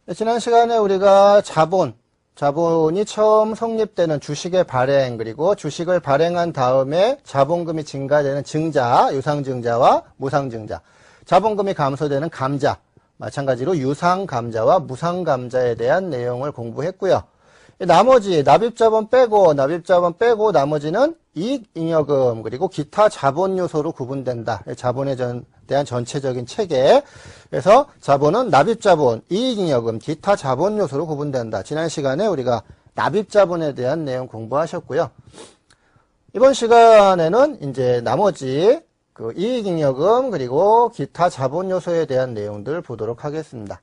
지난 시간에 우리가 자본이 처음 성립되는 주식의 발행, 그리고 주식을 발행한 다음에 자본금이 증가되는 증자, 유상증자와 무상증자, 자본금이 감소되는 감자, 마찬가지로 유상감자와 무상감자에 대한 내용을 공부했고요. 나머지 납입자본 빼고 나머지는 이익잉여금 그리고 기타 자본 요소로 구분된다. 자본에 대한 전체적인 체계. 그래서 자본은 납입자본, 이익잉여금, 기타 자본 요소로 구분된다. 지난 시간에 우리가 납입자본에 대한 내용 공부하셨고요. 이번 시간에는 이제 나머지 그 이익잉여금 그리고 기타 자본 요소에 대한 내용들 보도록 하겠습니다.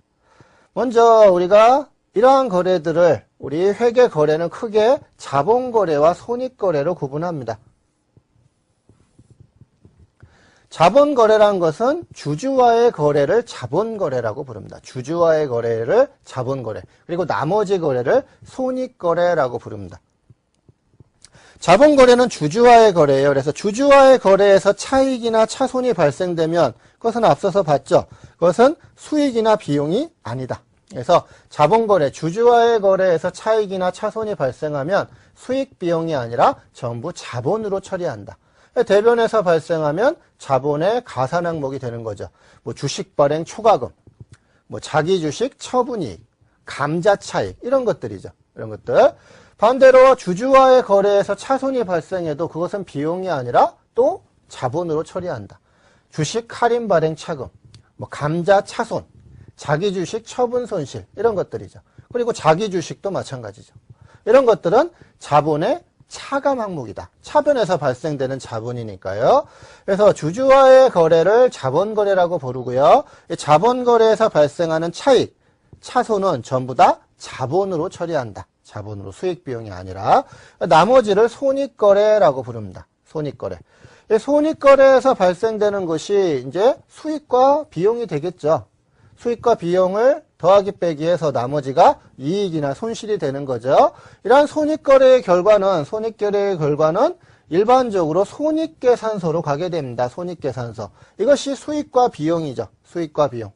먼저 우리가 이러한 거래들을 우리 회계 거래는 크게 자본거래와 손익거래로 구분합니다. 자본거래란 것은 주주와의 거래를 자본거래라고 부릅니다. 주주와의 거래를 자본거래, 그리고 나머지 거래를 손익거래라고 부릅니다. 자본거래는 주주와의 거래예요. 그래서 주주와의 거래에서 차익이나 차손이 발생되면 그것은 앞서서 봤죠. 그것은 수익이나 비용이 아니다. 그래서 자본거래, 주주와의 거래에서 차익이나 차손이 발생하면 수익 비용이 아니라 전부 자본으로 처리한다. 대변에서 발생하면 자본의 가산 항목이 되는 거죠. 뭐 주식 발행 초과금, 뭐 자기 주식 처분이익, 감자 차익, 이런 것들이죠. 이런 것들. 반대로 주주와의 거래에서 차손이 발생해도 그것은 비용이 아니라 또 자본으로 처리한다. 주식 할인 발행 차금, 뭐 감자 차손, 자기 주식 처분 손실, 이런 것들이죠. 그리고 자기 주식도 마찬가지죠. 이런 것들은 자본의 차감 항목이다. 차변에서 발생되는 자본이니까요. 그래서 주주와의 거래를 자본거래라고 부르고요. 이 자본거래에서 발생하는 차익, 차손은 전부 다 자본으로 처리한다. 자본으로, 수익 비용이 아니라. 나머지를 손익거래라고 부릅니다. 손익거래. 이 손익거래에서 발생되는 것이 이제 수익과 비용이 되겠죠. 수익과 비용을 더하기 빼기 해서 나머지가 이익이나 손실이 되는 거죠. 이러한 손익거래의 결과는 일반적으로 손익계산서로 가게 됩니다. 손익계산서. 이것이 수익과 비용이죠. 수익과 비용.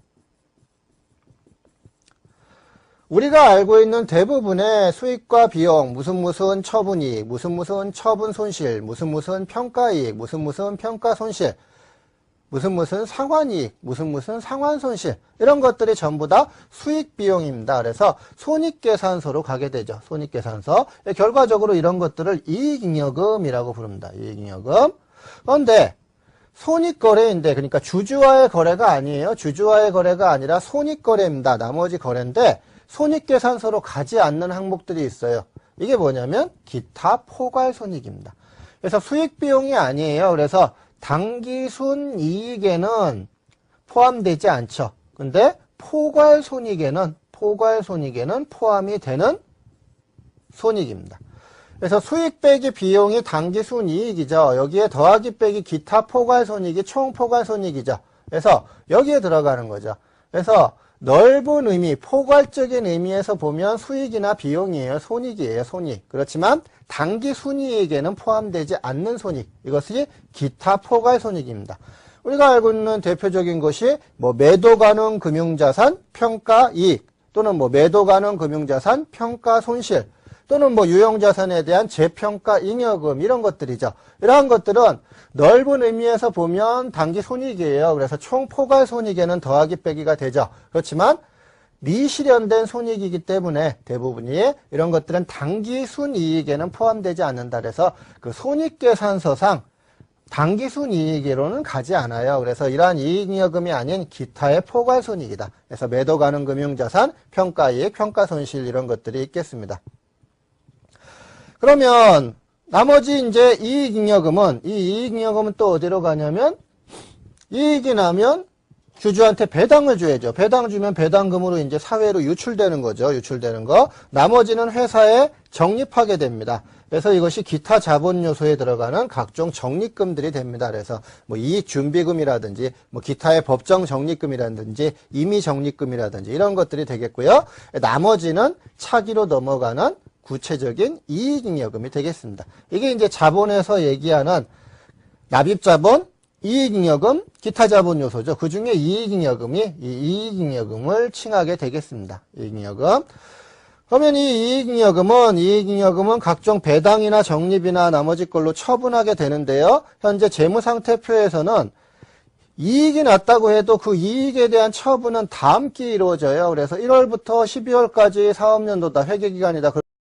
우리가 알고 있는 대부분의 수익과 비용, 무슨 처분이익, 무슨 처분 손실, 무슨 평가이익, 무슨 평가 손실, 무슨 상환이익, 무슨 상환 손실, 이런 것들이 전부 다 수익 비용입니다. 그래서 손익계산서로 가게 되죠. 손익계산서. 결과적으로 이런 것들을 이익잉여금이라고 부릅니다. 이익잉여금. 그런데 손익거래인데, 그러니까 주주와의 거래가 아니에요. 주주와의 거래가 아니라 손익거래입니다. 나머지 거래인데 손익계산서로 가지 않는 항목들이 있어요. 이게 뭐냐면 기타 포괄손익입니다. 그래서 수익 비용이 아니에요. 그래서 당기순이익에는 포함되지 않죠. 근데 포괄손익에는 포함이 되는 손익입니다. 그래서 수익 빼기 비용이 당기순이익이죠. 여기에 더하기 빼기 기타 포괄손익이 총 포괄손익이죠. 그래서 여기에 들어가는 거죠. 그래서 넓은 의미, 포괄적인 의미에서 보면 수익이나 비용이에요. 손익이에요. 손익. 그렇지만 당기순이익에는 포함되지 않는 손익. 이것이 기타 포괄손익입니다. 우리가 알고 있는 대표적인 것이 뭐 매도 가능 금융자산 평가이익, 또는 뭐 매도 가능 금융자산 평가손실, 또는 뭐 유형자산에 대한 재평가 잉여금, 이런 것들이죠. 이러한 것들은 넓은 의미에서 보면 당기손익이에요. 그래서 총 포괄손익에는 더하기 빼기가 되죠. 그렇지만 미실현된 손익이기 때문에 대부분이 이런 것들은 당기순이익에는 포함되지 않는다. 그래서 그 손익계산서상 당기순이익으로는 가지 않아요. 그래서 이러한 이익잉여금이 아닌 기타의 포괄손익이다. 그래서 매도 가능 금융자산, 평가이익, 평가손실, 이런 것들이 있겠습니다. 그러면 나머지 이제 이익잉여금은, 이 이익잉여금은 또 어디로 가냐면, 이익이 나면 주주한테 배당을 줘야죠. 배당 주면 배당금으로 이제 사회로 유출되는 거죠. 유출되는 거. 나머지는 회사에 적립하게 됩니다. 그래서 이것이 기타 자본 요소에 들어가는 각종 적립금들이 됩니다. 그래서 뭐 이익 준비금이라든지 뭐 기타의 법정 적립금이라든지 임의 적립금이라든지 이런 것들이 되겠고요. 나머지는 차기로 넘어가는 구체적인 이익잉여금이 되겠습니다. 이게 이제 자본에서 얘기하는 납입자본, 이익잉여금, 기타 자본 요소죠. 그 중에 이익잉여금이 이 이익잉여금을 칭하게 되겠습니다. 이익잉여금. 그러면 이 이익잉여금은 각종 배당이나 적립이나 나머지 걸로 처분하게 되는데요. 현재 재무상태표에서는 이익이 났다고 해도 그 이익에 대한 처분은 다음 기에 이루어져요. 그래서 1월부터 12월까지 사업연도다, 회계기간이다.